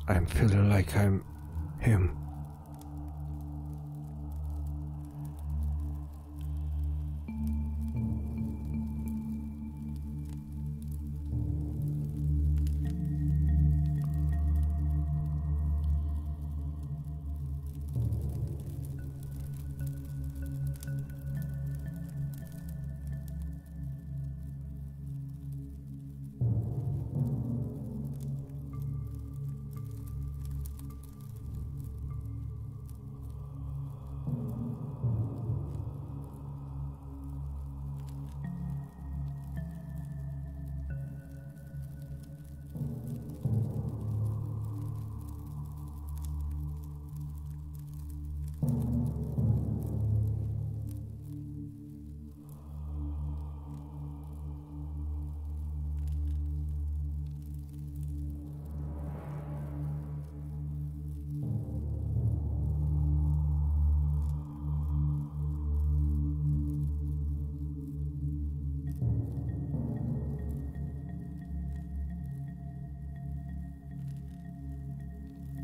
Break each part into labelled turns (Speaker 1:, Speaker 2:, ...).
Speaker 1: I'm feeling like I'm him.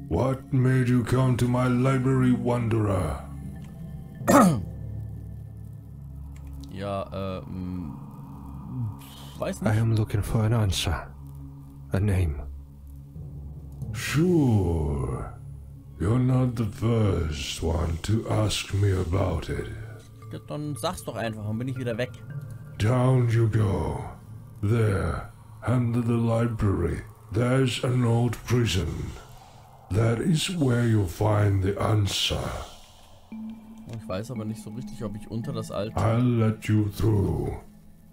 Speaker 2: What made you come to my library, Wanderer?
Speaker 3: Ja, weiß
Speaker 1: I
Speaker 3: nicht.
Speaker 1: am looking for an answer. A name.
Speaker 2: Sure. You're not the first one to ask me about it.
Speaker 3: Ja, dann sag's doch einfach, dann bin ich wieder weg.
Speaker 2: Down you go. There, under the library, there's an old prison. That is where you'll find the answer.
Speaker 3: Ich weiß aber nicht so richtig, ob ich unter das alte...
Speaker 2: I'll let you through.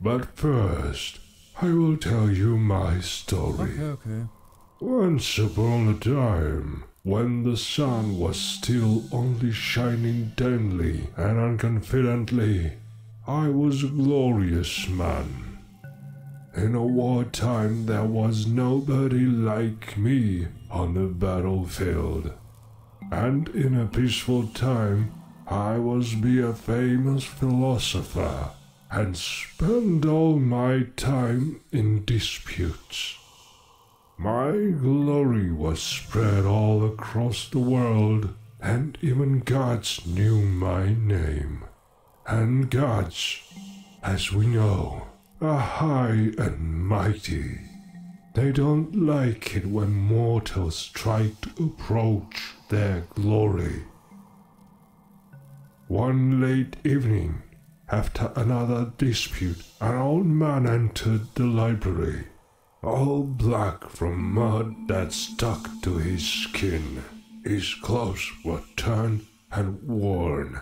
Speaker 2: But first, I will tell you my story.
Speaker 3: Okay.
Speaker 2: Once upon a time, when the sun was still only shining dimly and unconfidently, I was a glorious man. In a wartime there was nobody like me on the battlefield. And in a peaceful time, I was be a famous philosopher and spend all my time in disputes. My glory was spread all across the world, and even gods knew my name. And gods, as we know, are high and mighty. They don't like it when mortals try to approach their glory. One late evening, after another dispute, an old man entered the library, all black from mud that stuck to his skin. His clothes were torn and worn,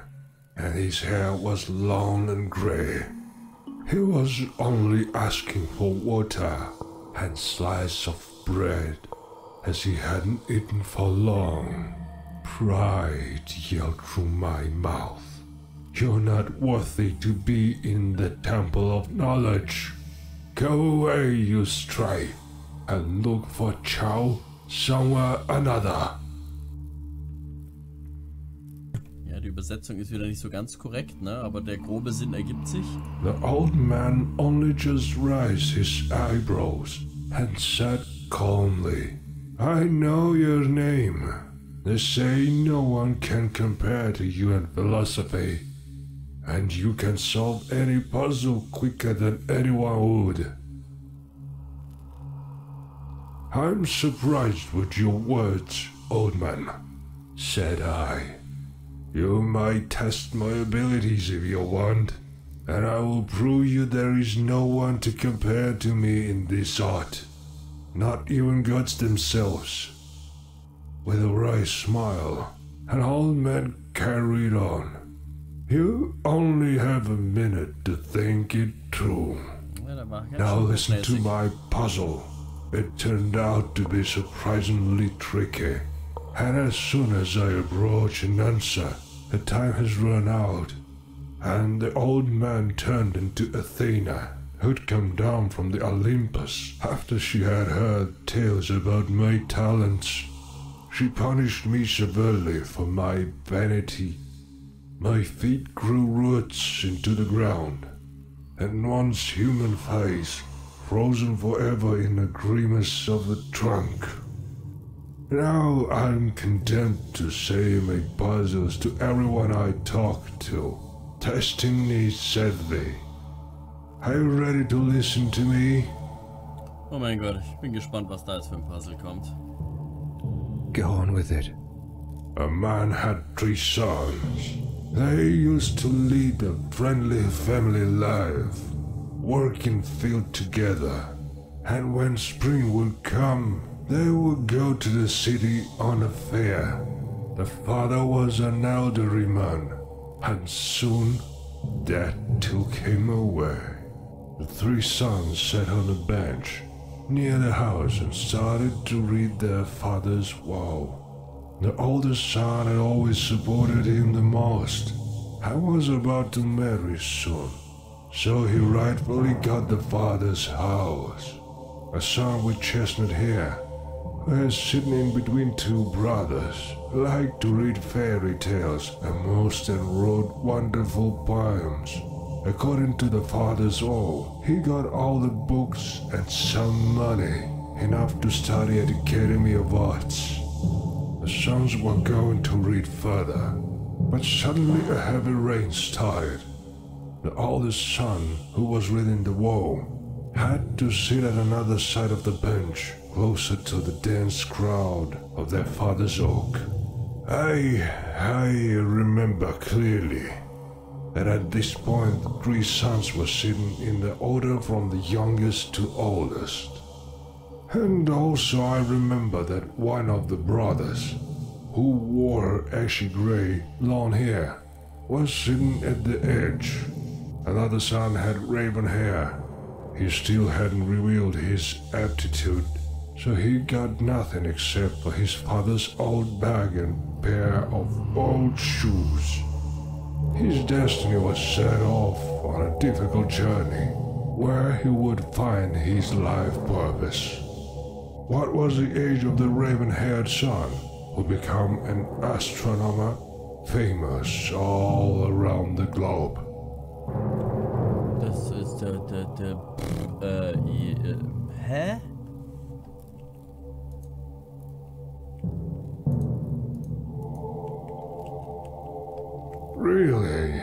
Speaker 2: and his hair was long and grey. He was only asking for water and slice of bread, as he hadn't eaten for long. Pride yelled through my mouth. You're not worthy to be in the temple of knowledge. Go away, you stray, and look for chow somewhere another.
Speaker 3: Ja, die Übersetzung ist wieder nicht so ganz korrekt, ne? Aber der grobe Sinn ergibt sich.
Speaker 2: The old man only just raised his eyebrows and said calmly, I know your name. They say no one can compare to you in philosophy, and you can solve any puzzle quicker than anyone would. I'm surprised with your words, old man, said I. You might test my abilities if you want, and I will prove you there is no one to compare to me in this art, not even gods themselves. With a wry smile, an old man carried on. You only have a minute to think it through.
Speaker 3: Ja, da war ganz
Speaker 2: Now
Speaker 3: schön
Speaker 2: listen to
Speaker 3: hochnäsig.
Speaker 2: my puzzle. It turned out to be surprisingly tricky, and as soon as I approach an answer, the time has run out, and the old man turned into Athena, who'd come down from the Olympus after she had heard tales about my talents. She punished me severely for my vanity. My feet grew roots into the ground, and once human face, frozen forever in the grimace of the trunk. Now I'm content to say my puzzles to everyone I talk to, testing needs sadly. Are you ready to listen to me?
Speaker 3: Oh mein Gott, ich bin gespannt, was da jetzt für ein Puzzle kommt.
Speaker 1: Go on with it.
Speaker 2: A man had 3 sons. They used to lead a friendly family life, work in field together, and when spring would come, they would go to the city on a fair. The father was an elderly man, and soon death took him away. The 3 sons sat on a bench near the house and started to read their father's will. The oldest son had always supported him the most and was about to marry soon, so he rightfully got the father's house. A son with chestnut hair, who was sitting in between 2 brothers, liked to read fairy tales and most and wrote wonderful poems. According to the father's will, he got all the books and some money, enough to study at the Academy of Arts. The sons were going to read further, but suddenly a heavy rain started. The oldest son, who was reading the will, had to sit at another side of the bench, closer to the dense crowd of their father's oak. I remember clearly that at this point the 3 sons were sitting in the order from the youngest to oldest. And also I remember that one of the brothers, who wore ashy grey long hair, was sitting at the edge. Another son had raven hair. He still hadn't revealed his aptitude, so he got nothing except for his father's old bag and pair of old shoes. His destiny was set off on a difficult journey, where he would find his life purpose. What was the age of the raven-haired son, who became an astronomer, famous all around the globe?
Speaker 3: Das ist hä?
Speaker 2: Really?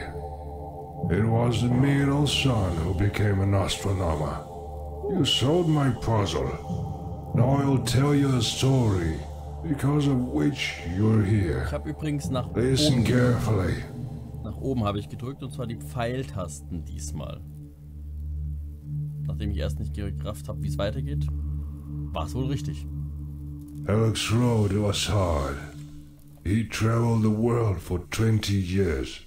Speaker 2: It was the middle son who became an astronomer. You solved my puzzle. Now I'll tell you a story, because of which you're here.
Speaker 3: Ich habe übrigens nach
Speaker 2: Listen
Speaker 3: oben
Speaker 2: carefully.
Speaker 3: Nach oben habe ich gedrückt, und zwar die Pfeiltasten diesmal. Nachdem ich erst nicht gerafft habe, wie es weitergeht, war es wohl richtig.
Speaker 2: Eloakh's road was hard. He traveled the world for 20 years,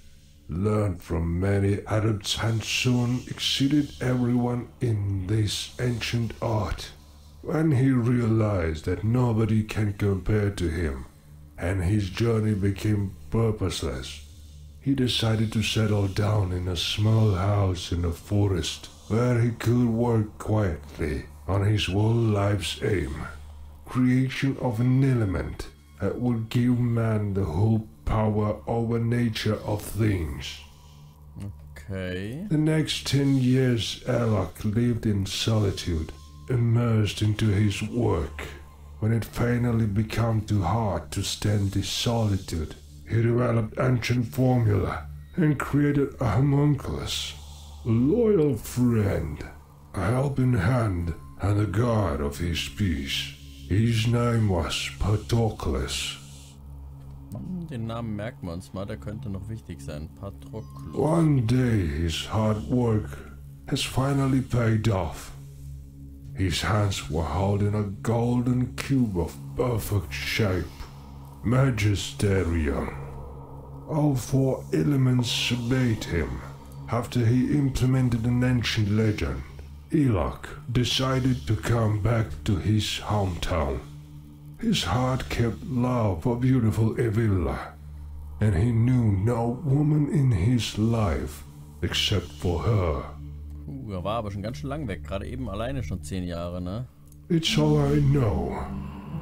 Speaker 2: learned from many adepts, and soon exceeded everyone in this ancient art. When he realized that nobody can compare to him, and his journey became purposeless, he decided to settle down in a small house in the forest, where he could work quietly on his whole life's aim, creation of an element that would give man the whole power over nature of things.
Speaker 3: Okay.
Speaker 2: The next 10 years Eloakh lived in solitude, immersed into his work. When it finally became too hard to stand this solitude, he developed ancient formula and created a homunculus, a loyal friend, a helping hand, and a guard of his peace. His name was Patroclus.
Speaker 3: Den Namen merken wir uns mal, der könnte noch wichtig sein. Patroclus.
Speaker 2: One day his hard work has finally paid off. His hands were holding a golden cube of perfect shape, magisterium. All 4 elements obeyed him. After he implemented an ancient legend, Eloakh decided to come back to his hometown. His heart kept love for beautiful Evilla, and he knew no woman in his life except for her.
Speaker 3: Er war aber schon ganz schön lang weg, gerade eben alleine schon 10 Jahre, ne?
Speaker 2: It's all I know.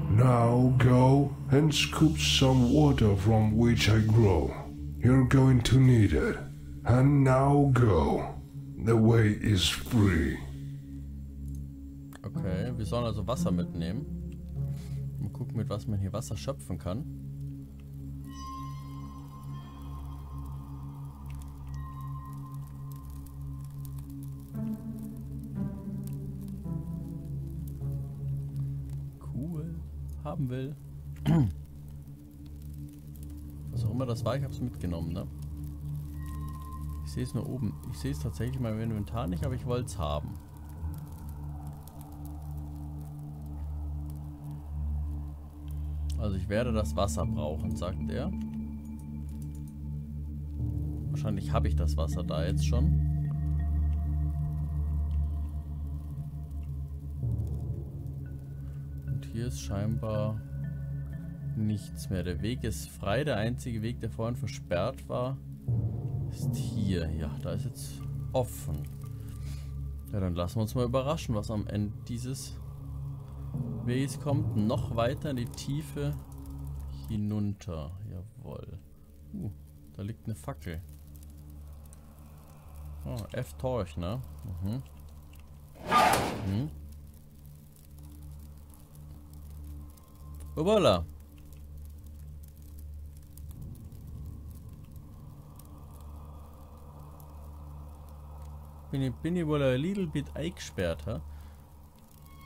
Speaker 2: Now go and scoop some water from which I grow. You're going to need it. And now go. The way is free.
Speaker 3: Okay, wir sollen also Wasser mitnehmen. Mal gucken, mit was man hier Wasser schöpfen kann. Cool. Haben will. Was auch immer das war, ich habe es mitgenommen, ne? Ich sehe es nur oben. Ich sehe es tatsächlich in meinem Inventar nicht, aber ich wollte es haben. Also ich werde das Wasser brauchen, sagt er. Wahrscheinlich habe ich das Wasser da jetzt schon. Und hier ist scheinbar nichts mehr. Der Weg ist frei. Der einzige Weg, der vorhin versperrt war, ist hier. Ja, da ist jetzt offen. Ja, dann lassen wir uns mal überraschen, was am Ende dieses Wegs kommt. Noch weiter in die Tiefe hinunter. Jawohl. Da liegt eine Fackel. Oh, F-Torch, ne? Mhm. Mhm. Ubala. Bin ich wohl ein little bit eingesperrt, ha?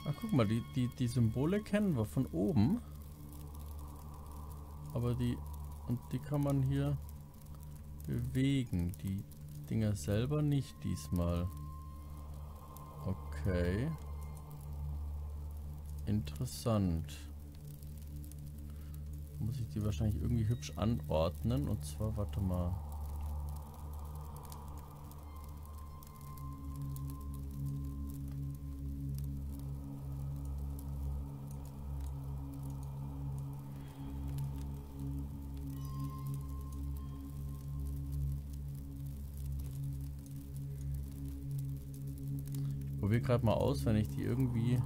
Speaker 3: Ah, guck mal, die Symbole kennen wir von oben. Aber die kann man hier bewegen. Die Dinger selber nicht diesmal. Okay. Interessant. Muss ich die wahrscheinlich irgendwie hübsch anordnen. Und zwar, warte mal. Ich probiere gerade mal aus, wenn ich die irgendwie,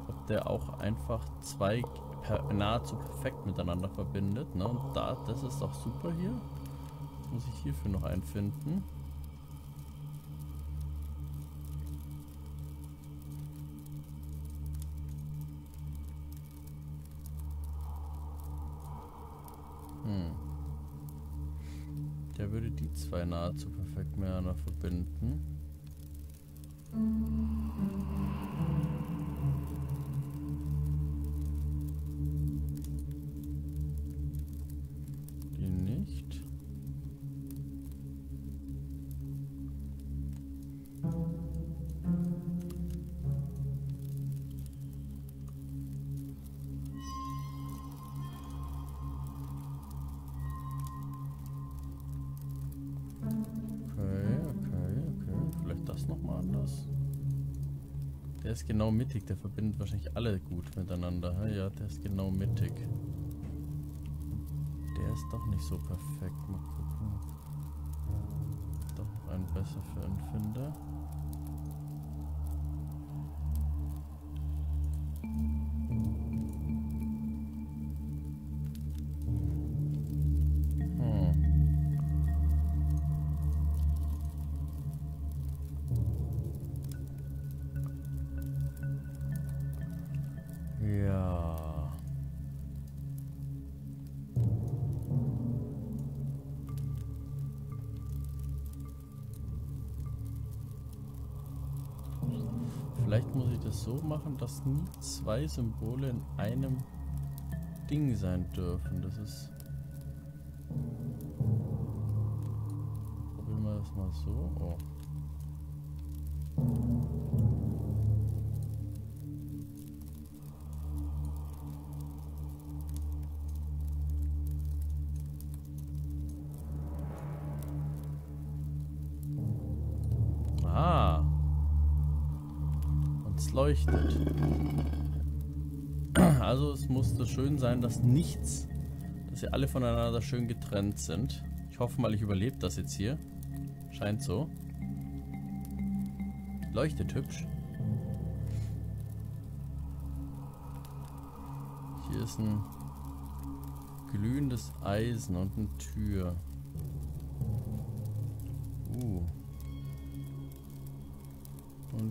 Speaker 3: ob der auch einfach zwei nahezu perfekt miteinander verbindet, ne? Und das ist doch super hier. Was muss ich hierfür noch einfinden? Der würde die zwei nahezu perfekt miteinander verbinden. Die nicht. Nochmal anders. Der ist genau mittig, der verbindet wahrscheinlich alle gut miteinander. Ja, der ist genau mittig. Der ist doch nicht so perfekt. Mal gucken. Doch noch einen besser für ihn finde. Vielleicht muss ich das so machen, dass nie zwei Symbole in einem Ding sein dürfen. Das ist... Probieren wir das mal so. Oh. Leuchtet. Also es musste schön sein, dass sie alle voneinander schön getrennt sind. Ich hoffe mal, ich überlebe das jetzt hier. Scheint so. Leuchtet hübsch. Hier ist ein glühendes Eisen und eine Tür.